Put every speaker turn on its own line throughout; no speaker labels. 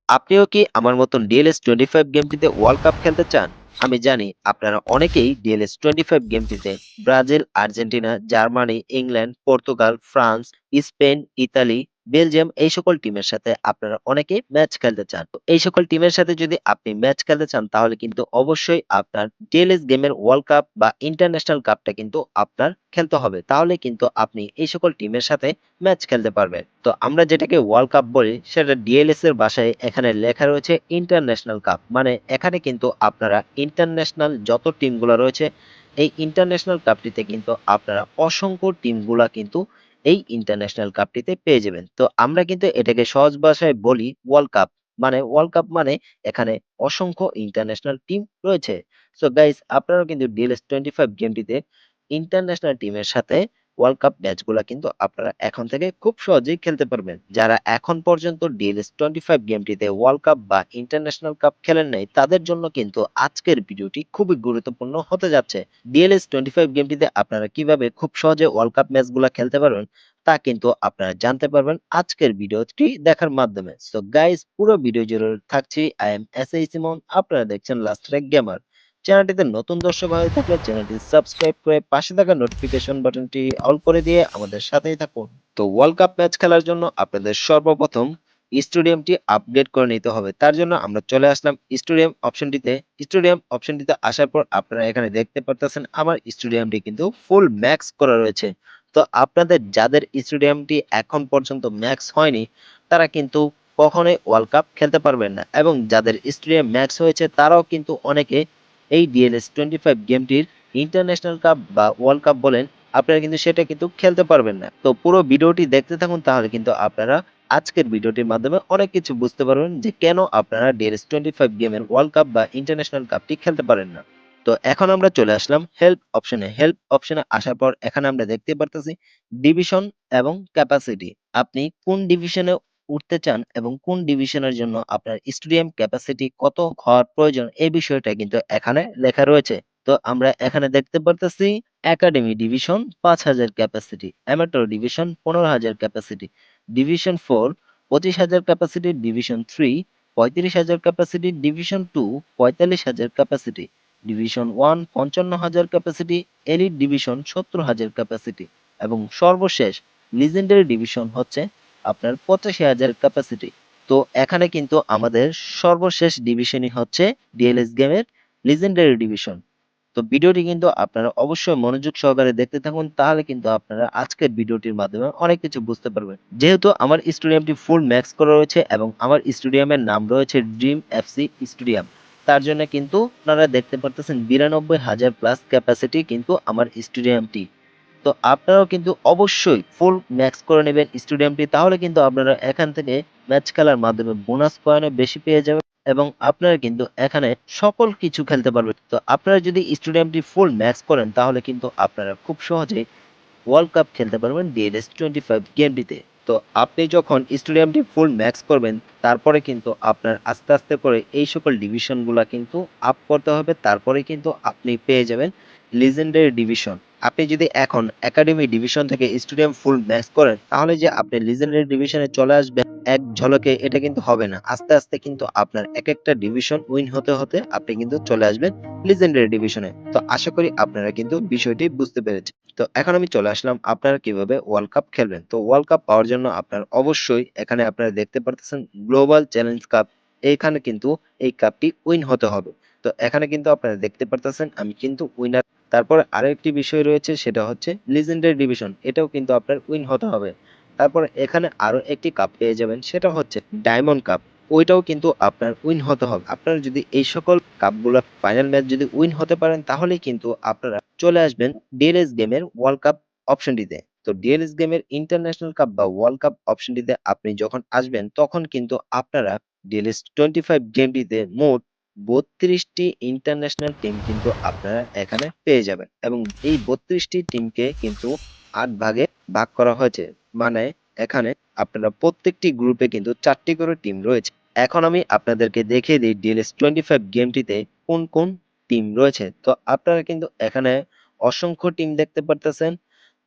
আপনিও কি আমার মতন DLS-25 গেমটিতে ওয়ার্ল্ড কাপ খেলতে চান? আমি জানি আপনারা অনেকেই DLS-25 গেমটিতে Brazil, Argentina, Germany, England, Portugal, France, Spain, Italy, Belgium এই সকল টিমের সাথে আপনারা অনেকেই ম্যাচ খেলতে চান। তো এই সকল টিমের সাথে যদি আপনি ম্যাচ খেলতে চান তাহলে কিন্তু অবশ্যই আপনার DLS গেমের ওয়ার্ল্ড কাপ বা ইন্টারন্যাশনাল কাপটা কিন্তু আপনার খেলতে হবে। তাহলে কিন্তু আপনি এই সকল টিমের সাথে ম্যাচ খেলতে পারবেন। তো আমরা যেটাকে ওয়ার্ল্ড কাপ বলি সেটা ডিএলএস এর ভাষায় এখানে লেখা রয়েছে ইন্টারন্যাশনাল কাপ। মানে এখানে কিন্তু আপনারা ইন্টারন্যাশনাল যত টিমগুলো রয়েছে এই ইন্টারন্যাশনাল কাপটিতে কিন্তু আপনারা অসংখ্য টিমগুলা কিন্তু এই ইন্টারন্যাশনাল কাপটিতে পেয়ে যাবেন। তো আমরা কিন্তু এটাকে সহজ ভাষায় বলি ওয়ার্ল্ড কাপ। মানে ওয়ার্ল্ড কাপ মানে এখানে অসংখ্য ইন্টারন্যাশনাল টিম রয়েছে। সো গাইস আপনারাও কিন্তু DLS-25 গেমটিতে ইন্টারন্যাশনাল টিমের সাথে ওয়ার্ল্ড কাপ ম্যাচগুলা কিন্তু আপনারা এখন থেকে খুব সহজেই খেলতে পারবেন। যারা এখন পর্যন্ত DLS-25 গেমটিতে ওয়ার্ল্ড কাপ বা ইন্টারন্যাশনাল কাপ খেলেন নাই তাদের জন্য কিন্তু আজকের ভিডিওটি খুবই গুরুত্বপূর্ণ হতে যাচ্ছে। DLS-25 গেমটিতে আপনারা কিভাবে খুব সহজে ওয়ার্ল্ড কাপ ম্যাচগুলা খেলতে পারবেন তা কিন্তু আপনারা জানতে পারবেন আজকের ভিডিওটি দেখার মাধ্যমে। সো গাইস পুরো ভিডিও জুড়ে থাকছি আই এম এসএই সিমন, আপনারা দেখছেন লাস্ট ট্র্যাক গেমার। চ্যানেলটিতে নতুন দর্শক হয়ে থাকলে চ্যানেলটি সাবস্ক্রাইব করে পাশে থাকা নোটিফিকেশন বাটনটি অল করে দিয়ে আমাদের সাথেই থাকুন। তো ওয়ার্ল্ড কাপ ম্যাচ খেলার জন্য আপনাদের সর্বপ্রথম স্টেডিয়ামটি আপডেট করে নিতে হবে। তার জন্য আমরা চলে আসলাম স্টেডিয়াম অপশনটিতে। স্টেডিয়াম অপশনটিতে আসার পর আপনারা এখানে দেখতে পারতেছেন আমার স্টেডিয়ামটি কিন্তু ফুল ম্যাক্স করা রয়েছে। তো আপনাদের যাদের স্টেডিয়ামটি এখন পর্যন্ত ম্যাক্স হয়নি তারা কিন্তু কখনোই ওয়ার্ল্ড কাপ খেলতে পারবেন না, এবং যাদের স্টেডিয়াম ম্যাক্স হয়েছে তারাও কিন্তু অনেকে এই DLS-25 গেমটির ইন্টারন্যাশনাল কাপ বা ওয়ার্ল্ড কাপ বলেন আপনারা কিন্তু সেটা কিন্তু খেলতে পারবেন না। তো পুরো ভিডিওটি দেখতে থাকুন, তাহলে কিন্তু আপনারা আজকের ভিডিওটির মাধ্যমে অনেক কিছু বুঝতে পারবেন যে কেন আপনারা DLS-25 গেমের ওয়ার্ল্ড কাপ বা ইন্টারন্যাশনাল কাপটি খেলতে পারেন না। তো এখন আমরা চলে আসলাম হেল্প অপশনে। হেল্প অপশনে আসার পর এখানে আমরা দেখতে পারতেছি ডিভিশন এবং ক্যাপাসিটি। আপনি কোন ডিভিশনে উঠতে চান এবং কোন ডিভিশনের জন্য আপনার স্টেডিয়াম ক্যাপাসিটি কত হওয়ার প্রয়োজন এই বিষয়টা কিন্তু এখানে লেখা রয়েছে। তো আমরা এখানে দেখতে পারতেছি academy division 5,000 capacity, amateur division 15,000 capacity, division 4 25,000 capacity, division 3 35,000 capacity, division 2 45,000 capacity, division 1 55,000 capacity, elite division 70,000 capacity এবং সর্বশেষ লিজেন্ডারি ডিভিশন হচ্ছে আপনার 85,000 ক্যাপাসিটি। তো এখানে কিন্তু আমাদের সর্বশেষ ডিভিশনই হচ্ছে ডিএলএস গেমের লিজেন্ডারি ডিভিশন। তো ভিডিওটি কিন্তু আপনারা অবশ্যই মনোযোগ সহকারে দেখতে থাকুন, তাহলে কিন্তু আপনারা আজকের ভিডিওটির মাধ্যমে অনেক কিছু বুঝতে পারবেন। যেহেতু আমার স্টেডিয়ামটি ফুল ম্যাক্স করা রয়েছে এবং আমার স্টেডিয়ামের নাম রয়েছে ড্রিম এফসি স্টেডিয়াম, তার জন্য কিন্তু আপনারা দেখতে পারতেছেন 92,000 প্লাস ক্যাপাসিটি কিন্তু আমার স্টেডিয়ামটি। তো আপনারাও কিন্তু অবশ্যই ফুল ম্যাক্স করে নেবেন স্টেডিয়ামটি, তাহলে কিন্তু আপনারা এখান থেকে ম্যাচ খেলার মাধ্যমে বোনাস পয়েন্টও বেশি পেয়ে যাবেন এবং আপনারা কিন্তু এখানে সকল কিছু খেলতে পারবেন। তো আপনারা যদি স্টেডিয়ামটি ফুল ম্যাক্স করেন তাহলে কিন্তু আপনারা খুব সহজেই ওয়ার্ল্ড কাপ খেলতে পারবেন DLS-25 গেমটিতে। তো আপনি যখন স্টেডিয়ামটি ফুল ম্যাক্স করবেন তারপরে কিন্তু আপনার আস্তে আস্তে করে এই সকল ডিভিশনগুলো কিন্তু আপ করতে হবে, তারপরে কিন্তু আপনি পেয়ে যাবেন লিজেন্ডারি ডিভিশন। আপনি যদি এখন একাডেমি ডিভিশন থেকে স্টেডিয়াম ফুল ম্যাক্স করেন তাহলে যে আপনি লিজেন্ডারি ডিভিশনে চলে আসবেন এক ঝলকে এটা কিন্তু হবে না। আস্তে আস্তে কিন্তু আপনার এক একটা ডিভিশন উইন হতে হতে আপনি কিন্তু চলে আসবেন লিজেন্ডারি ডিভিশনে। তো আশা করি আপনারা কিন্তু বিষয়টি বুঝতে পেরেছেন। তো এখন আমি চলে আসলাম আপনারা কিভাবে ওয়ার্ল্ড কাপ খেলবেন। তো ওয়ার্ল্ড কাপ পাওয়ার জন্য আপনার অবশ্যই এখানে আপনারা দেখতে পারতেছেন গ্লোবাল চ্যালেঞ্জ কাপ। এইখানে কিন্তু এই কাপটি উইন হতে হবে। তো এখানে কিন্তু আপনারা দেখতে পারতেছেন আমি কিন্তু উইনার। তারপর আরো একটি বিষয় রয়েছে সেটা হচ্ছে লিজেন্ডারি ডিভিশন, এটাও কিন্তু আপনার উইন হতে হবে। তারপর এখানে আরো একটি কাপ পেয়ে যাবেন সেটা হচ্ছে ডায়মন্ড কাপ, ওইটাও কিন্তু আপনার উইন হতে হবে। আপনারা যদি এই সকল কাপগুলো ফাইনাল ম্যাচ যদি উইন হতে পারেন তাহলেই কিন্তু আপনারা চলে আসবেন ডিএলএস গেমের ওয়ার্ল্ড কাপ অপশনটিতে। তো ডিএলএস গেমের ইন্টারন্যাশনাল কাপ বা ওয়ার্ল্ড কাপ অপশনটিতে আপনি যখন আসবেন তখন কিন্তু আপনারা DLS-25 গেমটিতে মোট 32টি ইন্টারন্যাশনাল টিম কিন্তু আপনারা এখানে পেয়ে যাবেন এবং এই 32টি টিমকে কিন্তু 8 ভাগে ভাগ করা হয়েছে। মানে এখানে আপনারা প্রত্যেকটি গ্রুপে কিন্তু 4টি করে টিম রয়েছে। এখন আমি আপনাদেরকে দেখিয়ে দিই DLS-25 গেমটিতে কোন কোন টিম রয়েছে। তো আপনারা কিন্তু এখানে অসংখ্য টিম দেখতে পারতেছেন।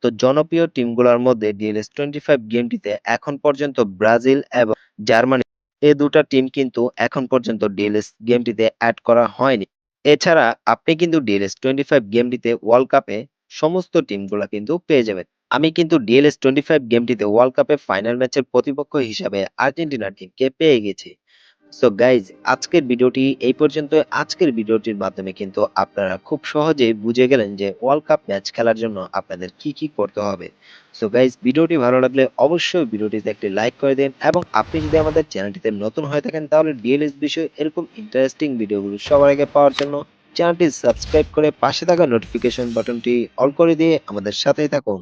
তো জনপ্রিয় টিমগুলোর মধ্যে DLS-25 গেমটিতে এখন পর্যন্ত ব্রাজিল এবং জার্মানি এই ২ টা টিম কিন্তু এখন পর্যন্ত ডিএলএস গেমটিতে এড করা হয়নি। এছাড়া আপনি কিন্তু ডিএলএস 25 গেমটিতে ওয়ার্ল্ড কাপে সমস্ত টিমগুলা কিন্তু পেয়ে যাবেন। আমি কিন্তু ডিএলএস 25 গেমটিতে ওয়ার্ল্ড কাপের ফাইনাল ম্যাচের প্রতিপক্ষ হিসাবে আর্জেন্টিনা টিমকে পেয়ে গেছি। সো গাইজ আজকের ভিডিওটি এই পর্যন্ত। আজকের ভিডিওটির মাধ্যমে কিন্তু আপনারা খুব সহজেই বুঝে গেলেন যে ওয়ার্ল্ড কাপ ম্যাচ খেলার জন্য আপনাদের কি করতে হবে। সো গাইজ ভিডিওটি ভালো লাগলে অবশ্যই ভিডিওটিতে একটি লাইক করে দিন এবং আপনি যদি আমাদের চ্যানেলটিতে নতুন হয়ে থাকেন তাহলে ডিএলএস বিষয়ে এরকম ইন্টারেস্টিং ভিডিওগুলো সবার আগে পাওয়ার জন্য চ্যানেলটি সাবস্ক্রাইব করে পাশে থাকা নোটিফিকেশন বাটনটি অল করে দিয়ে আমাদের সাথেই থাকুন।